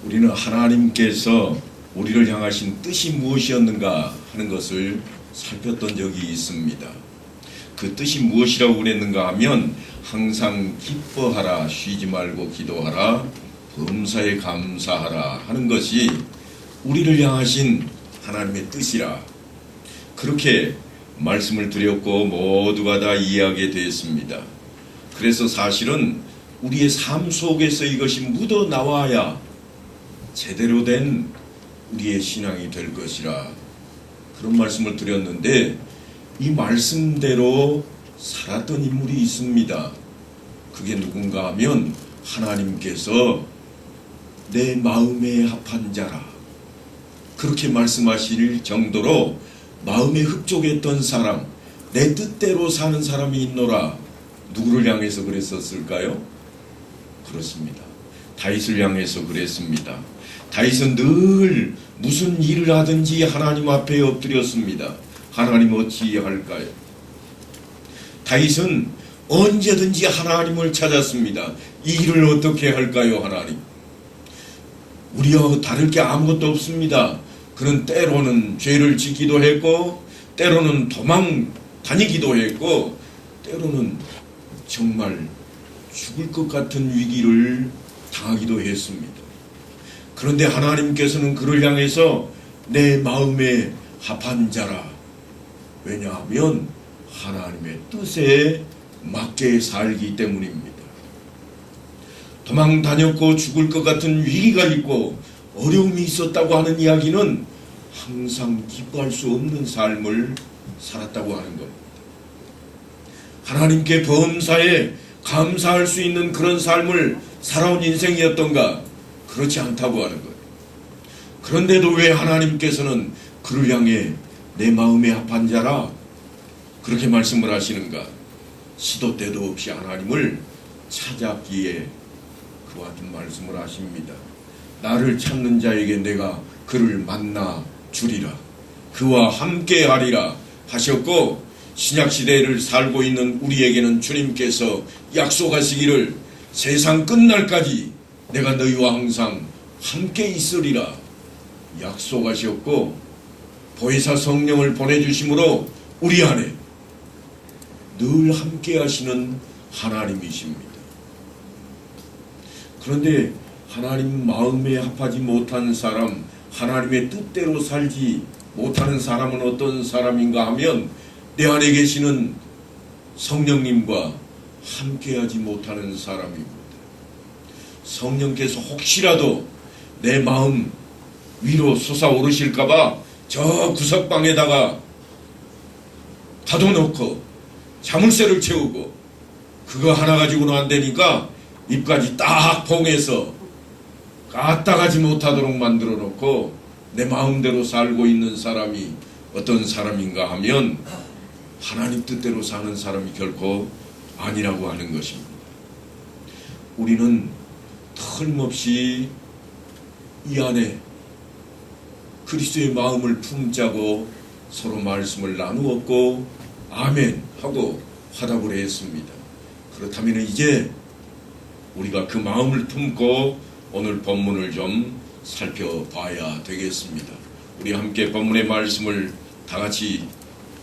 우리는 하나님께서 우리를 향하신 뜻이 무엇이었는가 하는 것을 살폈던 적이 있습니다. 그 뜻이 무엇이라고 그랬는가 하면 항상 기뻐하라, 쉬지 말고 기도하라, 범사에 감사하라 하는 것이 우리를 향하신 하나님의 뜻이라, 그렇게 말씀을 드렸고 모두가 다 이해하게 되었습니다. 그래서 사실은 우리의 삶 속에서 이것이 묻어나와야 제대로 된 우리의 신앙이 될 것이라, 그런 말씀을 드렸는데 이 말씀대로 살았던 인물이 있습니다. 그게 누군가 하면 하나님께서 내 마음에 합한 자라, 그렇게 말씀하실 정도로 마음에 흡족했던 사람, 내 뜻대로 사는 사람이 있노라. 누구를 향해서 그랬었을까요? 그렇습니다. 다윗을 향해서 그랬습니다. 다윗은 늘 무슨 일을 하든지 하나님 앞에 엎드렸습니다. 하나님 어찌할까요? 다윗은 언제든지 하나님을 찾았습니다. 이 일을 어떻게 할까요, 하나님? 우리와 다를 게 아무것도 없습니다. 그는 때로는 죄를 짓기도 했고, 때로는 도망 다니기도 했고, 때로는 정말 죽을 것 같은 위기를 당하기도 했습니다. 그런데 하나님께서는 그를 향해서 내 마음에 합한 자라. 왜냐하면 하나님의 뜻에 맞게 살기 때문입니다. 도망 다녔고 죽을 것 같은 위기가 있고 어려움이 있었다고 하는 이야기는 항상 기뻐할 수 없는 삶을 살았다고 하는 겁니다. 하나님께 범사에 감사할 수 있는 그런 삶을 살아온 인생이었던가? 그렇지 않다고 하는 거예요. 그런데도 왜 하나님께서는 그를 향해 내 마음에 합한 자라 그렇게 말씀을 하시는가? 시도 때도 없이 하나님을 찾았기에 그와 같은 말씀을 하십니다. 나를 찾는 자에게 내가 그를 만나 주리라, 그와 함께 하리라 하셨고, 신약시대를 살고 있는 우리에게는 주님께서 약속하시기를 세상 끝날까지 내가 너희와 항상 함께 있으리라 약속하셨고, 보혜사 성령을 보내주심으로 우리 안에 늘 함께 하시는 하나님이십니다. 그런데 하나님 마음에 합하지 못한 사람, 하나님의 뜻대로 살지 못하는 사람은 어떤 사람인가 하면 내 안에 계시는 성령님과 함께하지 못하는 사람입니다. 성령께서 혹시라도 내 마음 위로 솟아오르실까봐 저 구석방에다가 가둬놓고 자물쇠를 채우고 그거 하나 가지고는 안 되니까 입까지 딱 봉해서 까딱하지 못하도록 만들어 놓고 내 마음대로 살고 있는 사람이 어떤 사람인가 하면 하나님 뜻대로 사는 사람이 결코 아니라고 하는 것입니다. 우리는 틀림없이 이 안에 그리스도의 마음을 품자고 서로 말씀을 나누었고 아멘 하고 화답을 했습니다. 그렇다면 이제 우리가 그 마음을 품고 오늘 본문을 좀 살펴봐야 되겠습니다. 우리 함께 본문의 말씀을 다 같이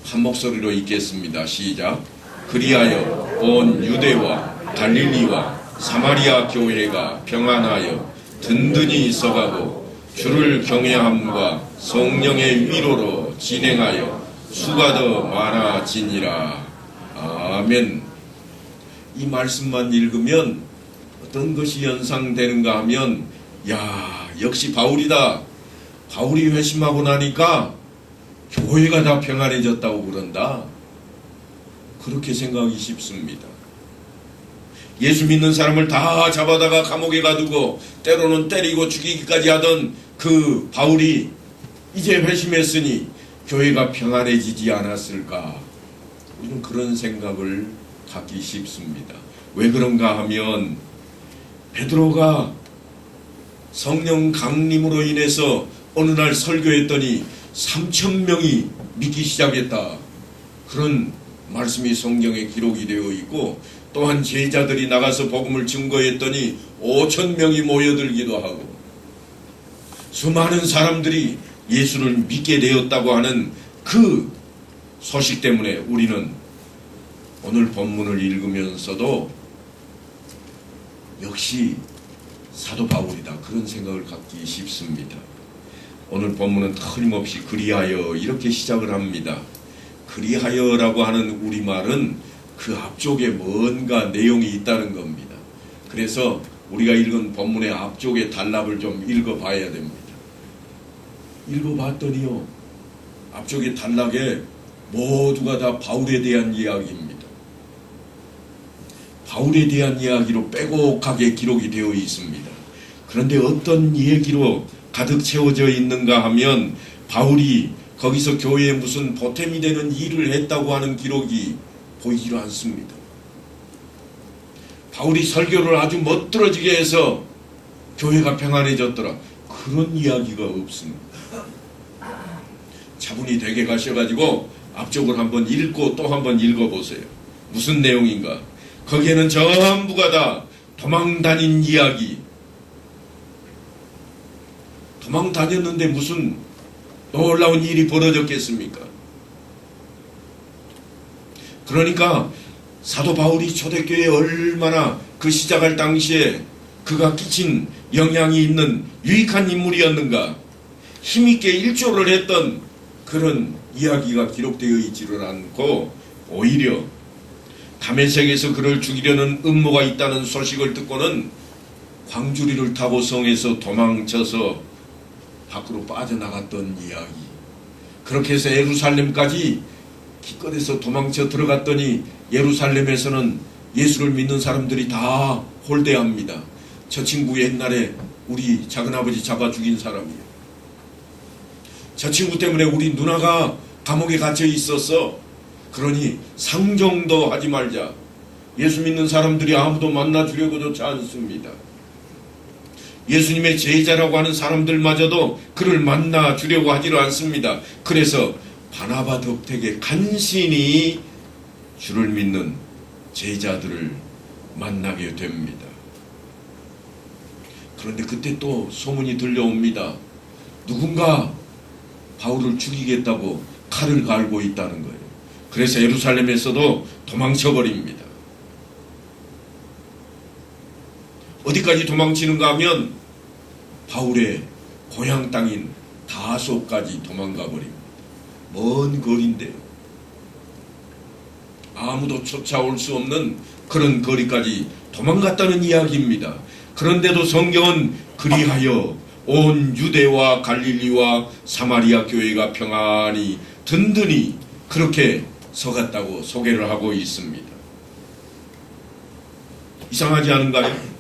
한 목소리로 읽겠습니다. 시작. 그리하여 온 유대와 갈릴리와 사마리아 교회가 평안하여 든든히 있어가고 주를 경외함과 성령의 위로로 진행하여 수가 더 많아지니라. 아멘. 이 말씀만 읽으면 어떤 것이 연상되는가 하면, 야, 역시 바울이다. 바울이 회심하고 나니까 교회가 다 평안해졌다고 그런다. 그렇게 생각하기 쉽습니다. 예수 믿는 사람을 다 잡아다가 감옥에 가두고 때로는 때리고 죽이기까지 하던 그 바울이 이제 회심했으니 교회가 평안해지지 않았을까? 우리는 그런 생각을 갖기 쉽습니다. 왜 그런가 하면 베드로가 성령 강림으로 인해서 어느 날 설교했더니 3,000명이 믿기 시작했다. 그런 말씀이 성경에 기록이 되어 있고, 또한 제자들이 나가서 복음을 증거했더니 5,000명이 모여들기도 하고, 수많은 사람들이 예수를 믿게 되었다고 하는 그 소식 때문에 우리는 오늘 본문을 읽으면서도 역시 사도 바울이다, 그런 생각을 갖기 쉽습니다. 오늘 본문은 틀림없이 그리하여 이렇게 시작을 합니다. 그리하여라고 하는 우리말은 그 앞쪽에 뭔가 내용이 있다는 겁니다. 그래서 우리가 읽은 본문의 앞쪽의 단락을 좀 읽어봐야 됩니다. 읽어봤더니요, 앞쪽의 단락에 모두가 다 바울에 대한 이야기입니다. 바울에 대한 이야기로 빼곡하게 기록이 되어 있습니다. 그런데 어떤 얘기로 가득 채워져 있는가 하면 바울이 거기서 교회에 무슨 보탬이 되는 일을 했다고 하는 기록이 보이지를 않습니다. 바울이 설교를 아주 멋들어지게 해서 교회가 평안해졌더라, 그런 이야기가 없습니다. 차분히 댁에 가셔가지고 앞쪽을 한번 읽고 또 한번 읽어보세요. 무슨 내용인가? 거기에는 전부가 다 도망 다닌 이야기. 도망 다녔는데 무슨 놀라운 일이 벌어졌겠습니까? 그러니까 사도 바울이 초대교회에 얼마나 그 시작할 당시에 그가 끼친 영향이 있는 유익한 인물이었는가, 힘있게 일조를 했던 그런 이야기가 기록되어 있지를 않고, 오히려 다메섹에서 그를 죽이려는 음모가 있다는 소식을 듣고는 광주리를 타고 성에서 도망쳐서 밖으로 빠져나갔던 이야기. 그렇게 해서 예루살렘까지 기껏해서 도망쳐 들어갔더니 예루살렘에서는 예수를 믿는 사람들이 다 홀대합니다. 저 친구 옛날에 우리 작은아버지 잡아 죽인 사람이에요. 저 친구 때문에 우리 누나가 감옥에 갇혀 있었어. 그러니 상종도 하지 말자. 예수 믿는 사람들이 아무도 만나주려고조차 않습니다. 예수님의 제자라고 하는 사람들마저도 그를 만나주려고 하지를 않습니다. 그래서 바나바 덕택에 간신히 주를 믿는 제자들을 만나게 됩니다. 그런데 그때 또 소문이 들려옵니다. 누군가 바울을 죽이겠다고 칼을 갈고 있다는 거예요. 그래서 예루살렘에서도 도망쳐버립니다. 어디까지 도망치는가 하면 바울의 고향 땅인 다소까지 도망가 버립니다. 먼 거리인데요. 아무도 쫓아올 수 없는 그런 거리까지 도망갔다는 이야기입니다. 그런데도 성경은 그리하여 온 유대와 갈릴리와 사마리아 교회가 평안히 든든히 그렇게 서갔다고 소개를 하고 있습니다. 이상하지 않은가요?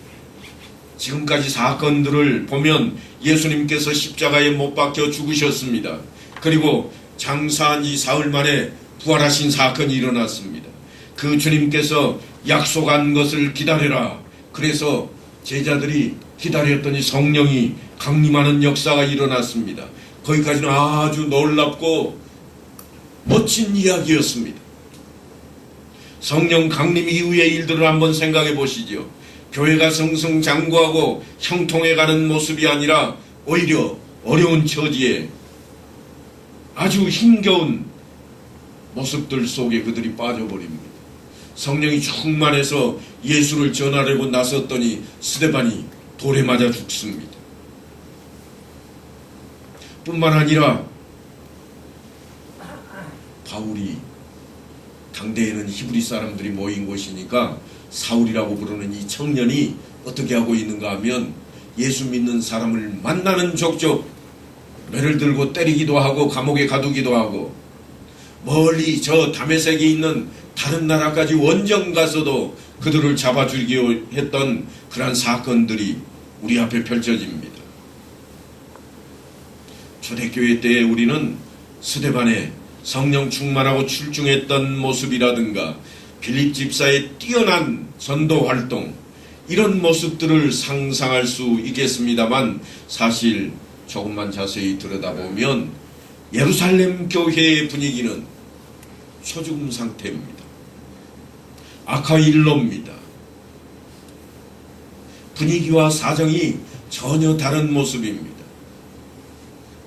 지금까지 사건들을 보면 예수님께서 십자가에 못 박혀 죽으셨습니다. 그리고 장사한 지 사흘 만에 부활하신 사건이 일어났습니다. 그 주님께서 약속한 것을 기다려라. 그래서 제자들이 기다렸더니 성령이 강림하는 역사가 일어났습니다. 거기까지는 아주 놀랍고 멋진 이야기였습니다. 성령 강림 이후의 일들을 한번 생각해 보시죠. 교회가 승승장구하고 형통해가는 모습이 아니라 오히려 어려운 처지에 아주 힘겨운 모습들 속에 그들이 빠져버립니다. 성령이 충만해서 예수를 전하려고 나섰더니 스데반이 돌에 맞아 죽습니다. 뿐만 아니라 바울이, 당대에는 히브리 사람들이 모인 곳이니까 사울이라고 부르는 이 청년이 어떻게 하고 있는가 하면 예수 믿는 사람을 만나는 족족 매를 들고 때리기도 하고 감옥에 가두기도 하고, 멀리 저 다메섹에 있는 다른 나라까지 원정 가서도 그들을 잡아 죽이려 했던 그러한 사건들이 우리 앞에 펼쳐집니다. 초대교회 때에 우리는 스데반의 성령 충만하고 출중했던 모습이라든가 빌립 집사의 뛰어난 전도 활동, 이런 모습들을 상상할 수 있겠습니다만 사실 조금만 자세히 들여다보면 예루살렘 교회의 분위기는 초죽음 상태입니다. 아카일로입니다. 분위기와 사정이 전혀 다른 모습입니다.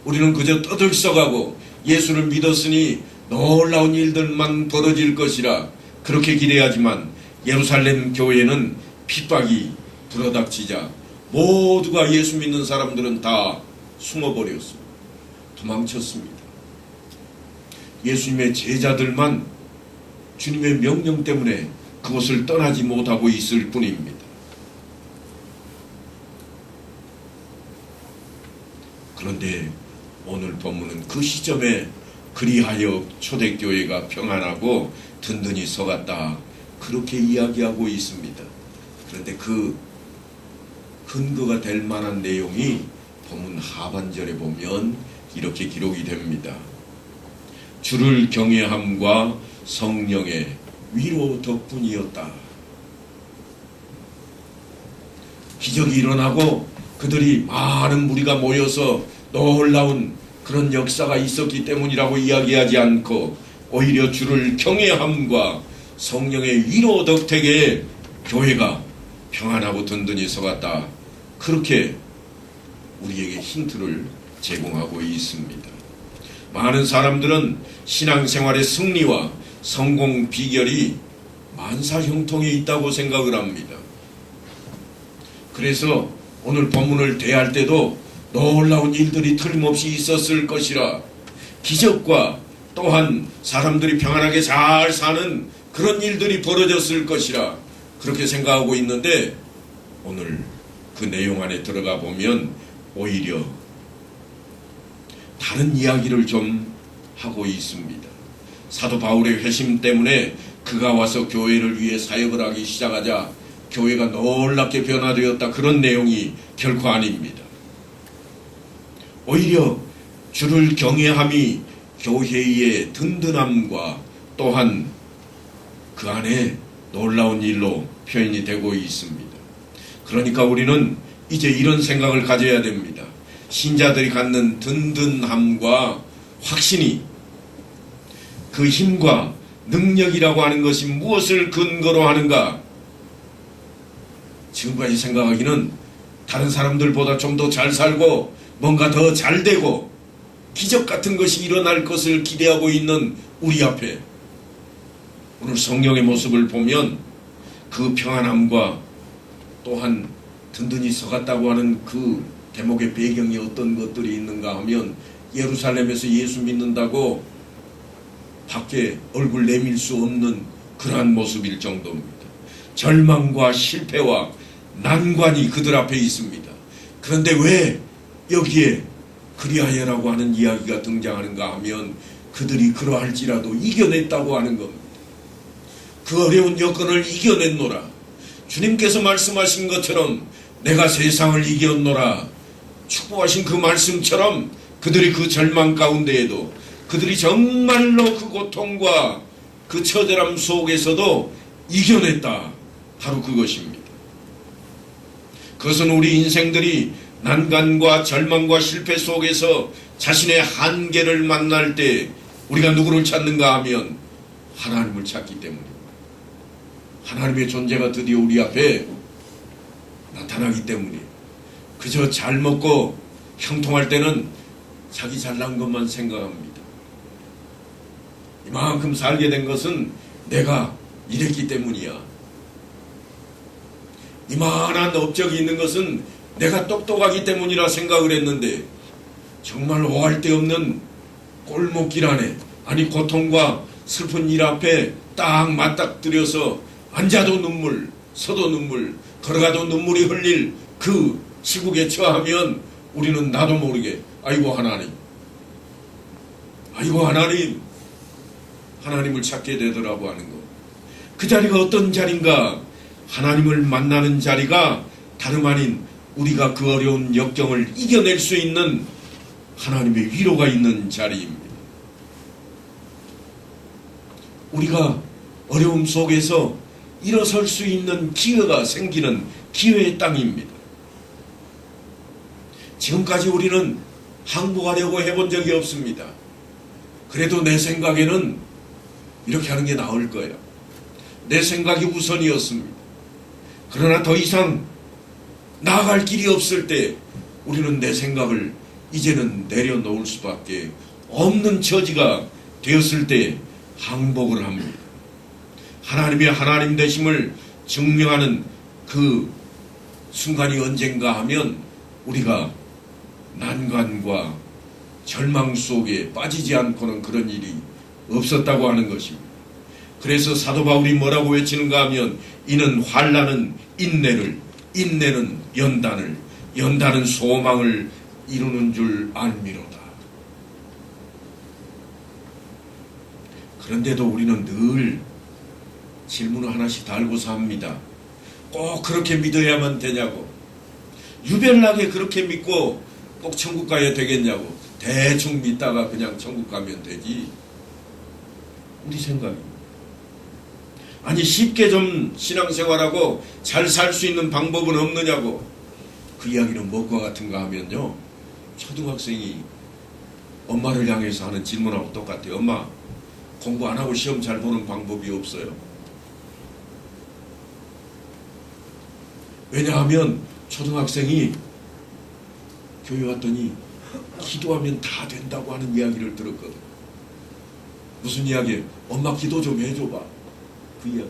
우리는 그저 떠들썩하고 예수를 믿었으니 놀라운 일들만 벌어질 것이라 그렇게 기대하지만 예루살렘 교회는 핍박이 불어닥치자 모두가 예수 믿는 사람들은 다 숨어버렸습니다. 도망쳤습니다. 예수님의 제자들만 주님의 명령 때문에 그곳을 떠나지 못하고 있을 뿐입니다. 그런데 오늘 본문은 그 시점에 그리하여 초대교회가 평안하고 든든히 서갔다 그렇게 이야기하고 있습니다. 그런데 그 근거가 될 만한 내용이 본문 하반절에 보면 이렇게 기록이 됩니다. 주를 경외함과 성령의 위로 덕분이었다. 기적이 일어나고 그들이 많은 무리가 모여서 놀라운 그런 역사가 있었기 때문이라고 이야기하지 않고 오히려 주를 경외함과 성령의 위로 덕택에 교회가 평안하고 든든히 서갔다. 그렇게 우리에게 힌트를 제공하고 있습니다. 많은 사람들은 신앙생활의 승리와 성공 비결이 만사형통에 있다고 생각을 합니다. 그래서 오늘 본문을 대할 때도 놀라운 일들이 틀림없이 있었을 것이라 기적과 또한 사람들이 평안하게 잘 사는 그런 일들이 벌어졌을 것이라 그렇게 생각하고 있는데 오늘 그 내용 안에 들어가 보면 오히려 다른 이야기를 좀 하고 있습니다. 사도 바울의 회심 때문에 그가 와서 교회를 위해 사역을 하기 시작하자 교회가 놀랍게 변화되었다. 그런 내용이 결코 아닙니다. 오히려 주를 경외함이 교회의 든든함과 또한 그 안에 놀라운 일로 표현이 되고 있습니다. 그러니까 우리는 이제 이런 생각을 가져야 됩니다. 신자들이 갖는 든든함과 확신이 그 힘과 능력이라고 하는 것이 무엇을 근거로 하는가? 지금까지 생각하기는 다른 사람들보다 좀 더 잘 살고 뭔가 더 잘 되고 기적 같은 것이 일어날 것을 기대하고 있는 우리 앞에 오늘 성령의 모습을 보면 그 평안함과 또한 든든히 서갔다고 하는 그 대목의 배경이 어떤 것들이 있는가 하면 예루살렘에서 예수 믿는다고 밖에 얼굴 내밀 수 없는 그러한 모습일 정도입니다. 절망과 실패와 난관이 그들 앞에 있습니다. 그런데 왜 여기에 그리하여라고 하는 이야기가 등장하는가 하면 그들이 그러할지라도 이겨냈다고 하는 겁니다. 그 어려운 여건을 이겨냈노라. 주님께서 말씀하신 것처럼 내가 세상을 이겼노라. 축복하신 그 말씀처럼 그들이 그 절망 가운데에도 그들이 정말로 그 고통과 그 처절함 속에서도 이겨냈다. 바로 그것입니다. 그것은 우리 인생들이 난간과 절망과 실패 속에서 자신의 한계를 만날 때 우리가 누구를 찾는가 하면 하나님을 찾기 때문입니다. 하나님의 존재가 드디어 우리 앞에 나타나기 때문이에요. 그저 잘 먹고 형통할 때는 자기 잘난 것만 생각합니다. 이만큼 살게 된 것은 내가 이랬기 때문이야. 이만한 업적이 있는 것은 내가 똑똑하기 때문이라 생각을 했는데 정말 오할 데 없는 골목길 안에 아니 고통과 슬픈 일 앞에 딱 맞닥뜨려서 앉아도 눈물, 서도 눈물, 걸어가도 눈물이 흘릴 그 시국에 처하면 우리는 나도 모르게 아이고 하나님, 아이고 하나님, 하나님을 찾게 되더라고 하는 것. 그 자리가 어떤 자리인가? 하나님을 만나는 자리가 다름 아닌 우리가 그 어려운 역경을 이겨낼 수 있는 하나님의 위로가 있는 자리입니다. 우리가 어려움 속에서 일어설 수 있는 기회가 생기는 기회의 땅입니다. 지금까지 우리는 항복하려고 해본 적이 없습니다. 그래도 내 생각에는 이렇게 하는 게 나을 거예요. 내 생각이 우선이었습니다. 그러나 더 이상 나아갈 길이 없을 때 우리는 내 생각을 이제는 내려놓을 수밖에 없는 처지가 되었을 때 항복을 합니다. 하나님의 하나님 되심을 증명하는 그 순간이 언젠가 하면 우리가 난관과 절망 속에 빠지지 않고는 그런 일이 없었다고 하는 것입니다. 그래서 사도 바울이 뭐라고 외치는가 하면 이는 환난은 인내를, 인내는 연단을, 연단은 소망을 이루는 줄 알미로다. 그런데도 우리는 늘 질문을 하나씩 달고 삽니다. 꼭 그렇게 믿어야만 되냐고, 유별나게 그렇게 믿고 꼭 천국 가야 되겠냐고, 대충 믿다가 그냥 천국 가면 되지. 우리 생각이 아니 쉽게 좀 신앙생활하고 잘 살 수 있는 방법은 없느냐고. 그 이야기는 무엇과 같은가 하면요, 초등학생이 엄마를 향해서 하는 질문하고 똑같아요. 엄마, 공부 안 하고 시험 잘 보는 방법이 없어요? 왜냐하면 초등학생이 교회 왔더니 기도하면 다 된다고 하는 이야기를 들었거든. 무슨 이야기예요? 엄마 기도 좀 해줘봐. 그 이야기.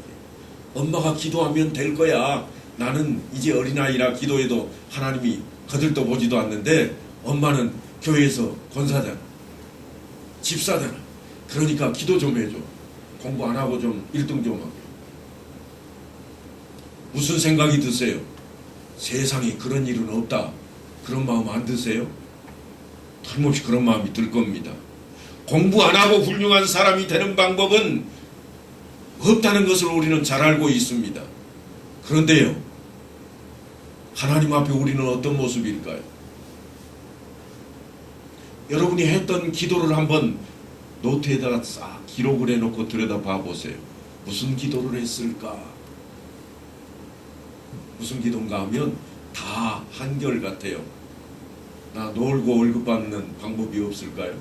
엄마가 기도하면 될 거야. 나는 이제 어린아이라 기도해도 하나님이 거들떠 보지도 않는데 엄마는 교회에서 권사잖아, 집사잖아. 그러니까 기도 좀 해줘. 공부 안 하고 좀 1등 좀 하게. 무슨 생각이 드세요? 세상에 그런 일은 없다, 그런 마음 안 드세요? 틀림없이 그런 마음이 들 겁니다. 공부 안 하고 훌륭한 사람이 되는 방법은 없다는 것을 우리는 잘 알고 있습니다. 그런데요, 하나님 앞에 우리는 어떤 모습일까요? 여러분이 했던 기도를 한번 노트에다가 싹 기록을 해놓고 들여다봐 보세요. 무슨 기도를 했을까? 무슨 기도인가 하면 다 한결같아요. 나 놀고 월급 받는 방법이 없을까요?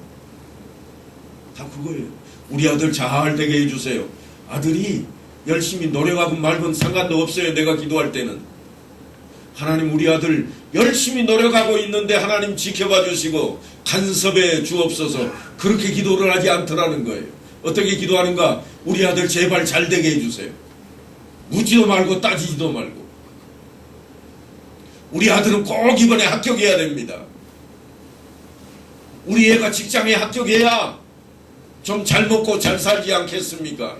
다 그거예요. 우리 아들 잘 되게 해주세요. 아들이 열심히 노력하고 말건 상관도 없어요. 내가 기도할 때는 하나님, 우리 아들 열심히 노력하고 있는데 하나님 지켜봐 주시고 간섭해 주옵소서, 그렇게 기도를 하지 않더라는 거예요. 어떻게 기도하는가? 우리 아들 제발 잘 되게 해주세요. 묻지도 말고 따지지도 말고. 우리 아들은 꼭 이번에 합격해야 됩니다. 우리 애가 직장에 합격해야 좀 잘 먹고 잘 살지 않겠습니까?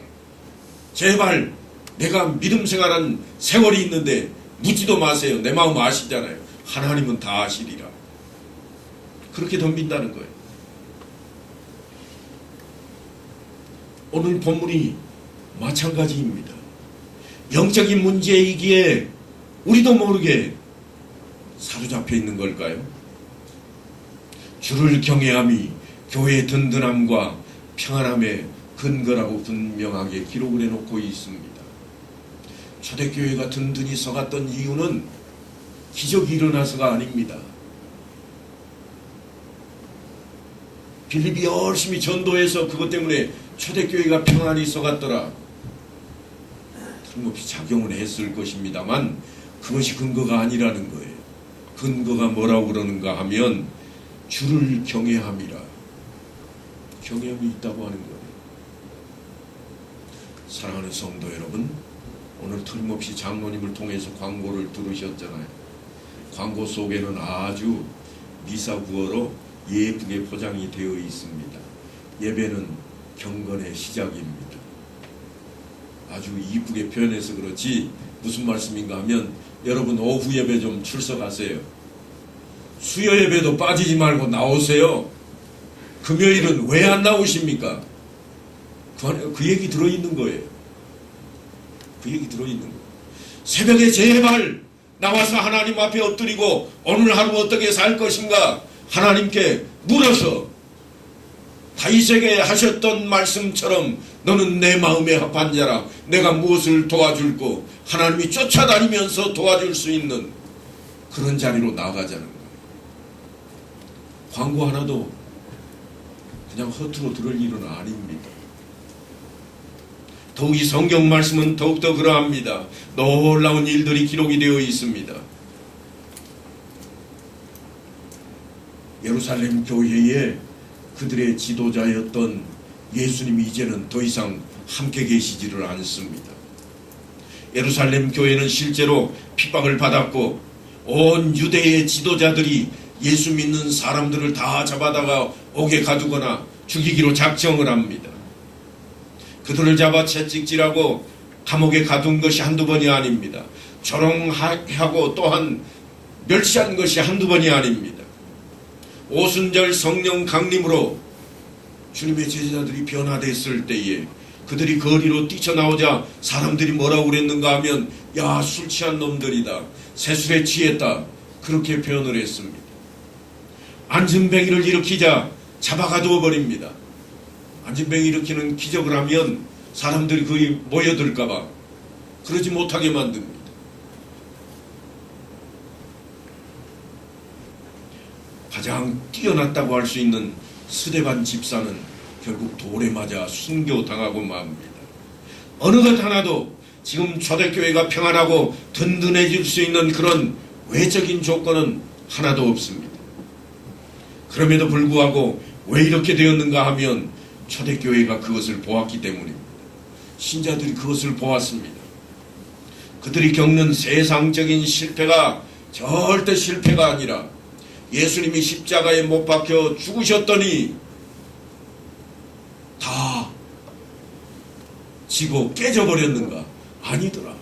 제발, 내가 믿음 생활한 세월이 있는데 묻지도 마세요. 내 마음 아시잖아요. 하나님은 다 아시리라. 그렇게 덤빈다는 거예요. 오늘 본문이 마찬가지입니다. 영적인 문제이기에 우리도 모르게 사로잡혀 있는 걸까요? 주를 경외함이 교회의 든든함과 평안함의 근거라고 분명하게 기록을 해놓고 있습니다. 초대교회가 든든히 서갔던 이유는 기적이 일어나서가 아닙니다. 빌립이 열심히 전도해서 그것 때문에 초대교회가 평안히 서갔더라. 틀림없이 작용을 했을 것입니다만 그것이 근거가 아니라는 거예요. 근거가 뭐라고 그러는가 하면 주를 경외함이라. 경외함이 있다고 하는 거예요. 사랑하는 성도 여러분, 오늘 틀림없이 장로님을 통해서 광고를 들으셨잖아요. 광고 속에는 아주 미사구어로 예쁘게 포장이 되어 있습니다. 예배는 경건의 시작입니다. 아주 이쁘게 표현해서 그렇지 무슨 말씀인가 하면, 여러분 오후 예배 좀 출석하세요. 수요 예배도 빠지지 말고 나오세요. 금요일은 왜 안 나오십니까? 그 얘기 들어있는 거예요. 그 얘기 들어있는 거예요. 새벽에 제발 나와서 하나님 앞에 엎드리고 오늘 하루 어떻게 살 것인가 하나님께 물어서 다윗에게 하셨던 말씀처럼 너는 내 마음에 합한 자라, 내가 무엇을 도와줄고 하나님이 쫓아다니면서 도와줄 수 있는 그런 자리로 나가자는 거예요. 광고 하나도 그냥 허투루 들을 일은 아닙니다. 더욱이 성경 말씀은 더욱더 그러합니다. 놀라운 일들이 기록이 되어 있습니다. 예루살렘 교회에 그들의 지도자였던 예수님이 이제는 더 이상 함께 계시지를 않습니다. 예루살렘 교회는 실제로 핍박을 받았고 온 유대의 지도자들이 예수 믿는 사람들을 다 잡아다가 옥에 가두거나 죽이기로 작정을 합니다. 그들을 잡아 채찍질하고 감옥에 가둔 것이 한두 번이 아닙니다. 조롱하고 또한 멸시한 것이 한두 번이 아닙니다. 오순절 성령 강림으로 주님의 제자들이 변화됐을 때에 그들이 거리로 뛰쳐나오자 사람들이 뭐라고 그랬는가 하면 야, 술 취한 놈들이다, 세술에 취했다, 그렇게 표현을 했습니다. 안진뱅이를 일으키자 잡아가두어 버립니다. 안진뱅이 일으키는 기적을 하면 사람들이 거의 모여들까봐 그러지 못하게 만듭니다. 가장 뛰어났다고 할 수 있는 스데반 집사는 결국 돌에 맞아 순교당하고 맙니다. 어느 것 하나도 지금 초대교회가 평안하고 든든해질 수 있는 그런 외적인 조건은 하나도 없습니다. 그럼에도 불구하고 왜 이렇게 되었는가 하면 초대교회가 그것을 보았기 때문입니다. 신자들이 그것을 보았습니다. 그들이 겪는 세상적인 실패가 절대 실패가 아니라 예수님이 십자가에 못 박혀 죽으셨더니 다 지고 깨져버렸는가? 아니더라.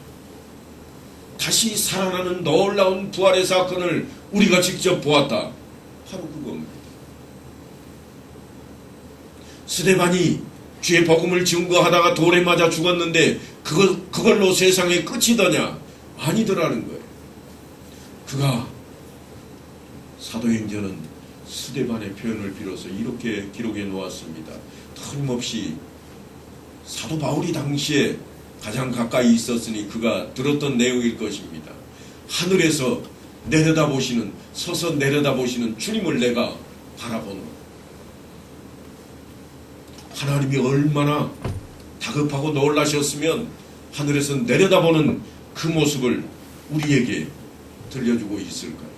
다시 살아나는 놀라운 부활의 사건을 우리가 직접 보았다. 바로 그겁니다. 스데반이 주의 복음을 증거하다가 돌에 맞아 죽었는데 그걸로 세상의 끝이더냐? 아니더라는 거예요. 그가 사도행전은 스데반의 표현을 빌어서 이렇게 기록해 놓았습니다. 틀림없이 사도 바울이 당시에 가장 가까이 있었으니 그가 들었던 내용일 것입니다. 하늘에서 내려다보시는, 서서 내려다보시는 주님을 내가 바라보노. 하나님이 얼마나 다급하고 놀라셨으면 하늘에서 내려다보는 그 모습을 우리에게 들려주고 있을까요?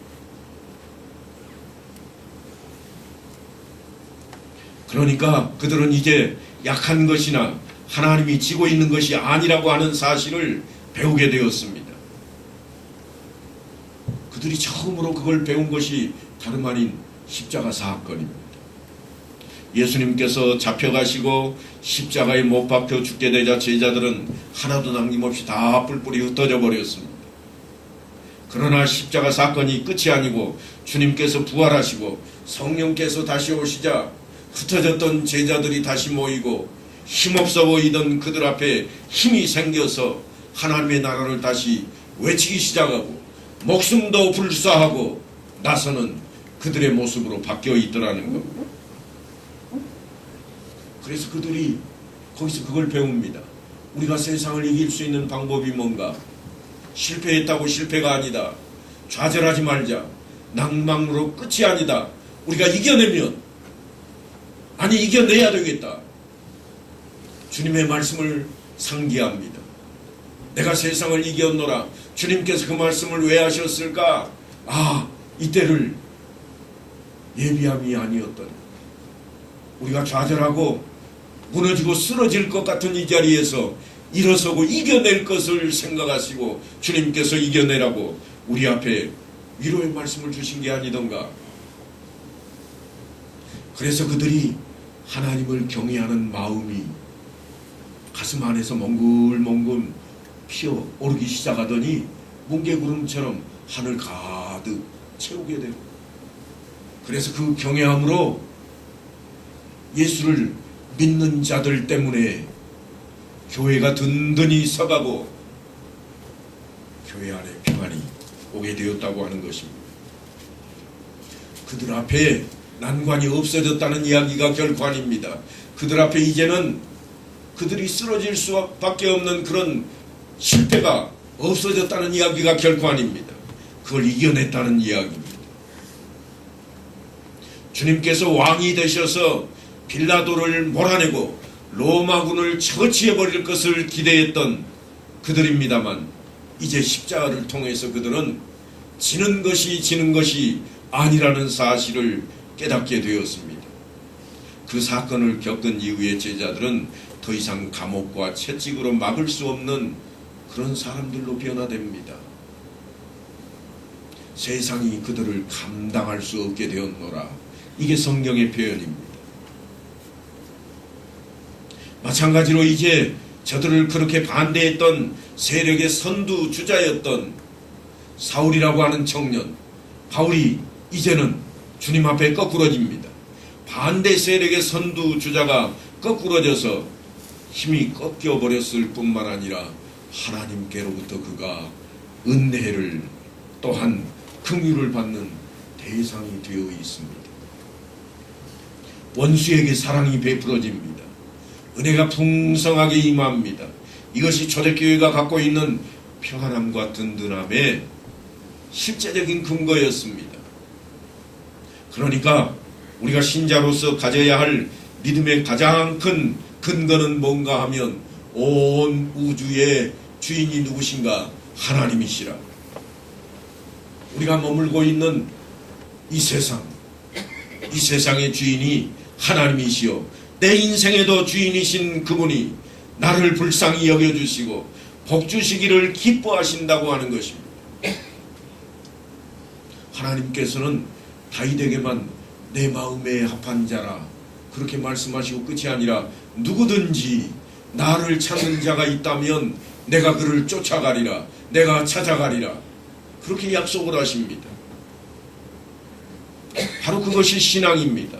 그러니까 그들은 이제 약한 것이나 하나님이 지고 있는 것이 아니라고 하는 사실을 배우게 되었습니다. 그들이 처음으로 그걸 배운 것이 다름 아닌 십자가 사건입니다. 예수님께서 잡혀가시고 십자가에 못 박혀 죽게 되자 제자들은 하나도 남김없이 다 뿔뿔이 흩어져 버렸습니다. 그러나 십자가 사건이 끝이 아니고 주님께서 부활하시고 성령께서 다시 오시자 흩어졌던 제자들이 다시 모이고 힘없어 보이던 그들 앞에 힘이 생겨서 하나님의 나라를 다시 외치기 시작하고 목숨도 불사하고 나서는 그들의 모습으로 바뀌어 있더라는 겁니다. 그래서 그들이 거기서 그걸 배웁니다. 우리가 세상을 이길 수 있는 방법이 뭔가? 실패했다고 실패가 아니다. 좌절하지 말자. 낭망으로 끝이 아니다. 우리가 이겨내면, 아니 이겨내야 되겠다. 주님의 말씀을 상기합니다. 내가 세상을 이겼노라. 주님께서 그 말씀을 왜 하셨을까? 아, 이때를 예비함이 아니었더니 우리가 좌절하고 무너지고 쓰러질 것 같은 이 자리에서 일어서고 이겨낼 것을 생각하시고 주님께서 이겨내라고 우리 앞에 위로의 말씀을 주신 게 아니던가. 그래서 그들이 하나님을 경외하는 마음이 가슴 안에서 몽글몽글 피어오르기 시작하더니 뭉게구름처럼 하늘 가득 채우게 되고, 그래서 그 경외함으로 예수를 믿는 자들 때문에 교회가 든든히 서가고 교회 안에 평안이 오게 되었다고 하는 것입니다. 그들 앞에 난관이 없어졌다는 이야기가 결코 아닙니다. 그들 앞에 이제는 그들이 쓰러질 수밖에 없는 그런 실패가 없어졌다는 이야기가 결코 아닙니다. 그걸 이겨냈다는 이야기입니다. 주님께서 왕이 되셔서 빌라도를 몰아내고 로마군을 처치해버릴 것을 기대했던 그들입니다만, 이제 십자가를 통해서 그들은 지는 것이 아니라는 사실을 깨닫게 되었습니다. 그 사건을 겪은 이후에 제자들은 더 이상 감옥과 채찍으로 막을 수 없는 그런 사람들로 변화됩니다. 세상이 그들을 감당할 수 없게 되었노라. 이게 성경의 표현입니다. 마찬가지로 이제 저들을 그렇게 반대했던 세력의 선두주자였던 사울이라고 하는 청년 바울이 이제는 주님 앞에 거꾸러집니다. 반대 세력의 선두주자가 거꾸러져서 힘이 꺾여버렸을 뿐만 아니라 하나님께로부터 그가 은혜를 또한 긍휼을 받는 대상이 되어 있습니다. 원수에게 사랑이 베풀어집니다. 은혜가 풍성하게 임합니다. 이것이 초대교회가 갖고 있는 평안함과 든든함의 실제적인 근거였습니다. 그러니까 우리가 신자로서 가져야 할 믿음의 가장 큰 근거는 뭔가 하면 온 우주의 주인이 누구신가? 하나님이시라. 우리가 머물고 있는 이 세상의 주인이 하나님이시요 내 인생에도 주인이신 그분이 나를 불쌍히 여겨주시고 복주시기를 기뻐하신다고 하는 것입니다. 하나님께서는 다윗에게만 내 마음에 합한 자라 그렇게 말씀하시고 끝이 아니라 누구든지 나를 찾는 자가 있다면 내가 그를 쫓아가리라, 내가 찾아가리라, 그렇게 약속을 하십니다. 바로 그것이 신앙입니다.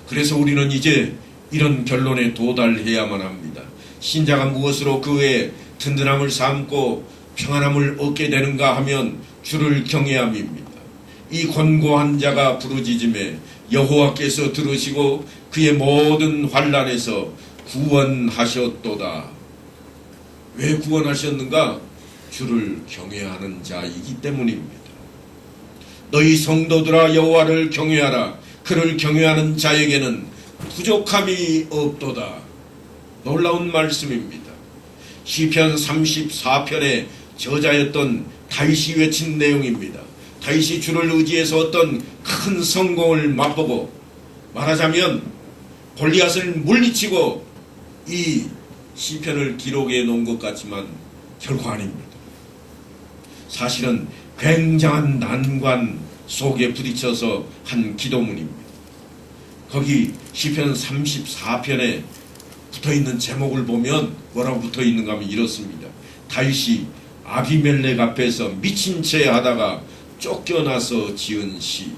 그래서 우리는 이제 이런 결론에 도달해야만 합니다. 신자가 무엇으로 그의 든든함을 삼고 평안함을 얻게 되는가 하면 주를 경외함입니다. 이 권고한 자가 부르짖음에 여호와께서 들으시고 그의 모든 환난에서 구원하셨도다. 왜 구원하셨는가? 주를 경외하는 자이기 때문입니다. 너희 성도들아 여호와를 경외하라. 그를 경외하는 자에게는 부족함이 없도다. 놀라운 말씀입니다. 시편 34편의 저자였던 다윗이 외친 내용입니다. 다윗이 주를 의지해서 어떤 큰 성공을 맛보고 말하자면 골리앗을 물리치고 이 시편을 기록해 놓은 것 같지만 결코 아닙니다. 사실은 굉장한 난관 속에 부딪혀서 한 기도문입니다. 거기 시편 34편에 붙어있는 제목을 보면 뭐라고 붙어있는가 하면 이렇습니다. 다윗이 아비멜렉 앞에서 미친 채 하다가 쫓겨나서 지은 시.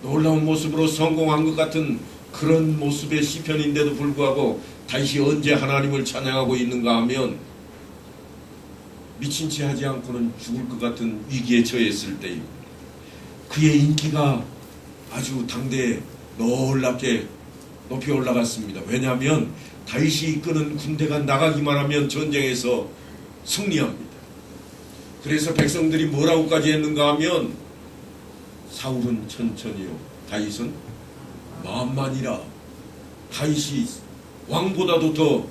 놀라운 모습으로 성공한 것 같은 그런 모습의 시편인데도 불구하고 다윗이 언제 하나님을 찬양하고 있는가 하면 미친 채 하지 않고는 죽을 것 같은 위기에 처했을 때입니다. 그의 인기가 아주 당대에 놀랍게 높이 올라갔습니다. 왜냐하면 다윗이 이끄는 군대가 나가기만 하면 전쟁에서 승리합니다. 그래서 백성들이 뭐라고까지 했는가 하면 사울은 천천히요 다윗은 만만이라. 다윗이 왕보다도 더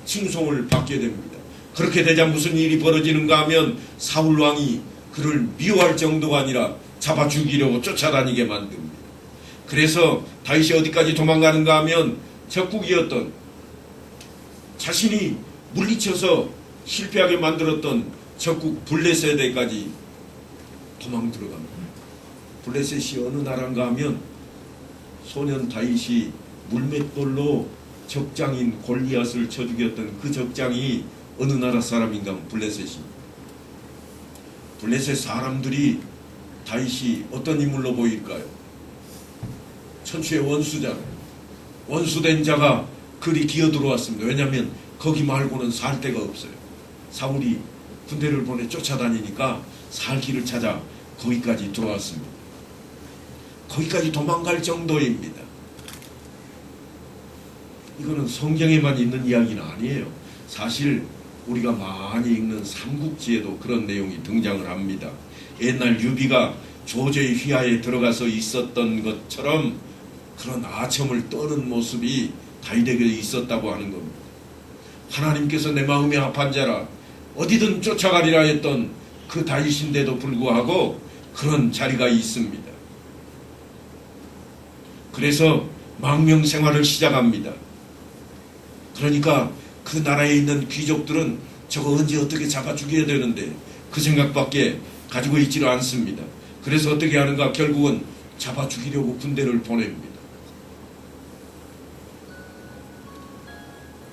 칭송을 받게 됩니다. 그렇게 되자 무슨 일이 벌어지는가 하면 사울 왕이 그를 미워할 정도가 아니라 잡아 죽이려고 쫓아다니게 만듭니다. 그래서 다윗이 어디까지 도망가는가 하면 적국이었던 자신이 물리쳐서 실패하게 만들었던 적국 블레셋에까지 도망 들어갑니다. 블레셋이 어느 나라인가 하면 소년 다윗이 물맷돌로 적장인 골리앗을 쳐 죽였던 그 적장이 어느 나라 사람인가 하면 블레셋입니다. 블레셋 사람들이 다윗이 어떤 인물로 보일까요? 천추의 원수잖아요. 원수된 자가 그리 기어 들어왔습니다. 왜냐하면 거기 말고는 살 데가 없어요. 사울이 군대를 보내 쫓아다니니까 살 길을 찾아 거기까지 들어왔습니다. 거기까지 도망갈 정도입니다. 이거는 성경에만 있는 이야기는 아니에요. 사실 우리가 많이 읽는 삼국지에도 그런 내용이 등장을 합니다. 옛날 유비가 조조의 휘하에 들어가서 있었던 것처럼 그런 아첨을 떠는 모습이 다윗에게 있었다고 하는 겁니다. 하나님께서 내 마음에 합한 자라 어디든 쫓아가리라 했던 그 다윗인데도 불구하고 그런 자리가 있습니다. 그래서 망명 생활을 시작합니다. 그러니까 그 나라에 있는 귀족들은 저거 언제 어떻게 잡아 죽여야 되는데 그 생각밖에 가지고 있지를 않습니다. 그래서 어떻게 하는가? 결국은 잡아 죽이려고 군대를 보냅니다.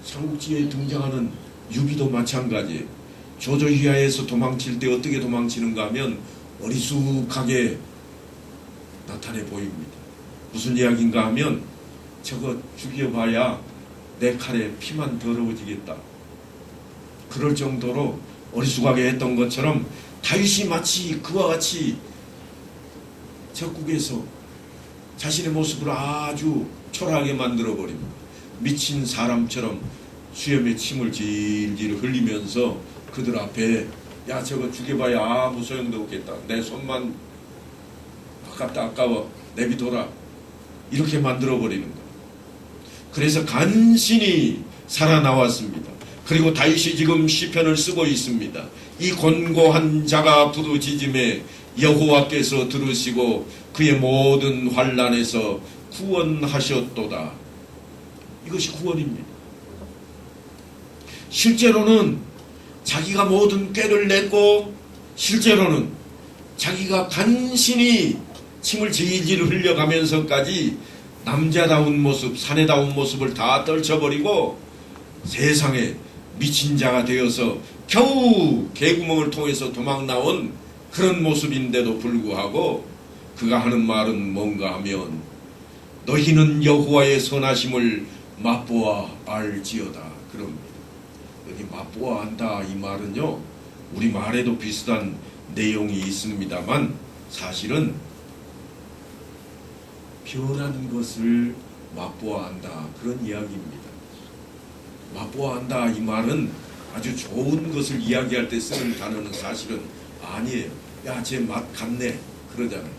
삼국지에 등장하는 유비도 마찬가지예요. 조조휘하에서 도망칠 때 어떻게 도망치는가 하면 어리숙하게 나타내 보입니다. 무슨 이야기인가 하면 저거 죽여봐야 내 칼에 피만 더러워지겠다. 그럴 정도로 어리숙하게 했던 것처럼 다윗이 마치 그와 같이 적국에서 자신의 모습을 아주 초라하게 만들어버립니다. 미친 사람처럼 수염에 침을 질질 흘리면서 그들 앞에 야 저거 죽여봐야 아무 소용도 없겠다. 내 손만 아깝다 아까워 내비둬라. 이렇게 만들어버리는 거예요. 그래서 간신히 살아나왔습니다. 그리고 다윗이 지금 시편을 쓰고 있습니다. 이 곤고한 자가 부르짖음에 여호와께서 들으시고 그의 모든 환난에서 구원하셨도다. 이것이 구원입니다. 실제로는 자기가 모든 꾀를 냈고 실제로는 자기가 간신히 침을 질질 흘려가면서까지 남자다운 모습, 사내다운 모습을 다 떨쳐버리고 세상에 미친 자가 되어서 겨우 개구멍을 통해서 도망나온 그런 모습인데도 불구하고 그가 하는 말은 뭔가 하면 너희는 여호와의 선하심을 맛보아 알지어다. 그럽니다. 여기 맛보아 안다 이 말은요 우리 말에도 비슷한 내용이 있습니다만 사실은 변한 것을 맛보아 안다 그런 이야기입니다. 맛보아 안다 이 말은 아주 좋은 것을 이야기할 때 쓰는 단어는 사실은 아니에요. 야 쟤 맛 같네 그러잖아요.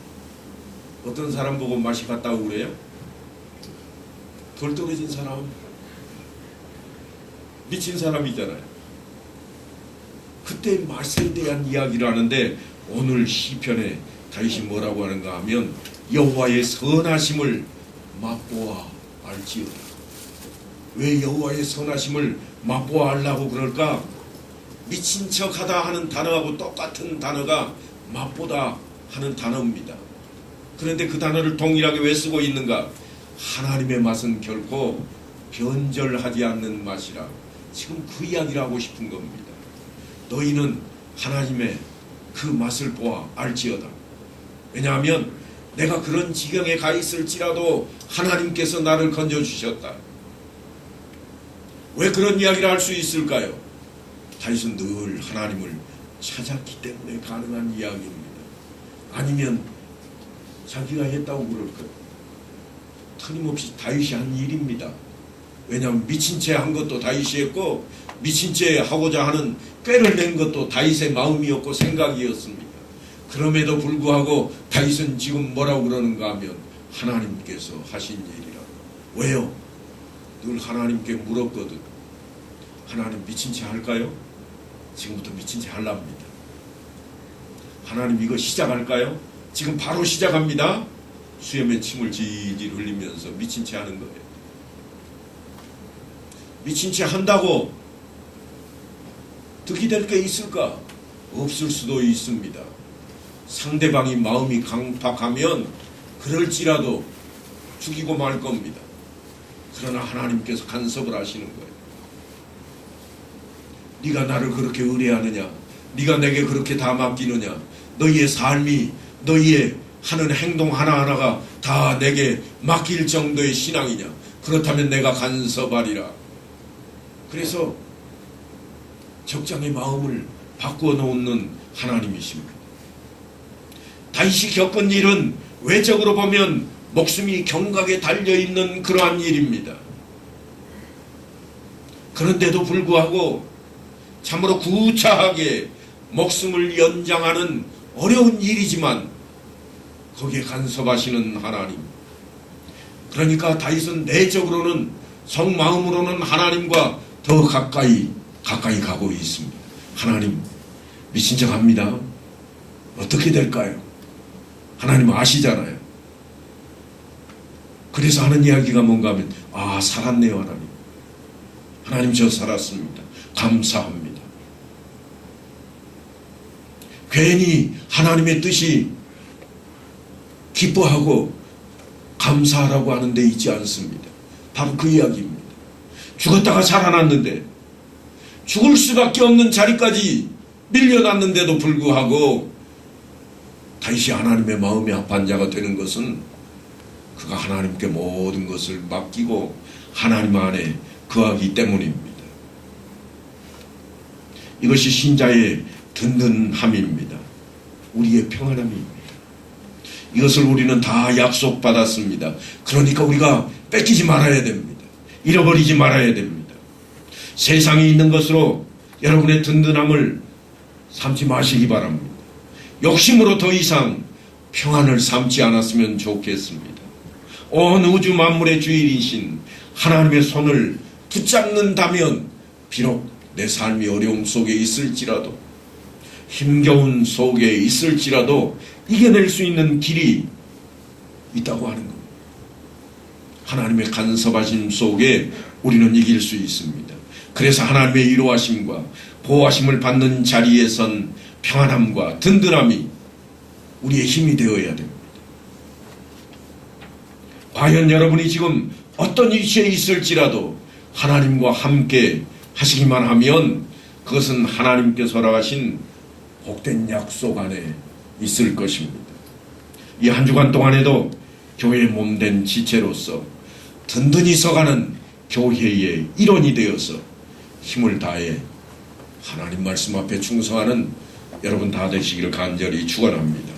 어떤 사람 보고 맛이 같다고 그래요? 돌 떨어진 사람, 미친 사람이잖아요. 그때 맛에 대한 이야기를 하는데 오늘 시편에 다윗이 뭐라고 하는가 하면 여호와의 선하심을 맛보아 알지어다. 왜 여호와의 선하심을 맛보아 알라고 그럴까? 미친 척하다 하는 단어하고 똑같은 단어가 맛보다 하는 단어입니다. 그런데 그 단어를 동일하게 왜 쓰고 있는가? 하나님의 맛은 결코 변절하지 않는 맛이라. 지금 그 이야기를 하고 싶은 겁니다. 너희는 하나님의 그 맛을 보아 알지어다. 왜냐하면 내가 그런 지경에 가 있을지라도 하나님께서 나를 건져주셨다. 왜 그런 이야기를 할 수 있을까요? 다윗은 늘 하나님을 찾았기 때문에 가능한 이야기입니다. 아니면 자기가 했다고 그럴까요? 틀림없이 다윗이 한 일입니다. 왜냐하면 미친 채 한 것도 다윗이 했고 미친 채 하고자 하는 꾀를 낸 것도 다윗의 마음이었고 생각이었습니다. 그럼에도 불구하고 다윗은 지금 뭐라고 그러는가 하면 하나님께서 하신 일이라. 왜요? 늘 하나님께 물었거든. 하나님 미친 채 할까요? 지금부터 미친 채 하랍니다. 하나님 이거 시작할까요? 지금 바로 시작합니다. 수염에 침을 질질 흘리면서 미친 채 하는 거예요. 미친 채 한다고 득이 될 게 있을까? 없을 수도 있습니다. 상대방이 마음이 강팍하면 그럴지라도 죽이고 말 겁니다. 그러나 하나님께서 간섭을 하시는 거예요. 네가 나를 그렇게 의뢰하느냐? 네가 내게 그렇게 다 맡기느냐? 너희의 삶이 너희의 하는 행동 하나하나가 다 내게 맡길 정도의 신앙이냐? 그렇다면 내가 간섭하리라. 그래서 적장의 마음을 바꾸어 놓는 하나님이십니다. 다윗이 겪은 일은 외적으로 보면 목숨이 경각에 달려있는 그러한 일입니다. 그런데도 불구하고 참으로 구차하게 목숨을 연장하는 어려운 일이지만 거기에 간섭하시는 하나님. 그러니까 다윗은 내적으로는 속마음으로는 하나님과 더 가까이 가고 있습니다. 하나님 미친 척 합니다. 어떻게 될까요? 하나님 아시잖아요. 그래서 하는 이야기가 뭔가 하면 살았네요. 하나님 저 살았습니다. 감사합니다. 괜히 하나님의 뜻이 기뻐하고 감사하라고 하는 데 있지 않습니다. 바로 그 이야기입니다. 죽었다가 살아났는데 죽을 수밖에 없는 자리까지 밀려났는데도 불구하고 다시 하나님의 마음이 합한 자가 되는 것은 그가 하나님께 모든 것을 맡기고 하나님 안에 거하기 때문입니다. 이것이 신자의 든든함입니다. 우리의 평안함입니다. 이것을 우리는 다 약속받았습니다. 그러니까 우리가 뺏기지 말아야 됩니다. 잃어버리지 말아야 됩니다. 세상에 있는 것으로 여러분의 든든함을 삼지 마시기 바랍니다. 욕심으로 더 이상 평안을 삼지 않았으면 좋겠습니다. 온 우주 만물의 주인이신 하나님의 손을 붙잡는다면 비록 내 삶이 어려움 속에 있을지라도 힘겨운 속에 있을지라도 이겨낼 수 있는 길이 있다고 하는 겁니다. 하나님의 간섭하심 속에 우리는 이길 수 있습니다. 그래서 하나님의 위로하심과 보호하심을 받는 자리에선 평안함과 든든함이 우리의 힘이 되어야 됩니다. 과연 여러분이 지금 어떤 위치에 있을지라도 하나님과 함께 하시기만 하면 그것은 하나님께서 허락하신 복된 약속 안에 있을 것입니다. 이 한 주간 동안에도 교회의 몸된 지체로서 든든히 서가는 교회의 일원이 되어서 힘을 다해 하나님 말씀 앞에 충성하는 여러분 다 되시기를 간절히 축원합니다.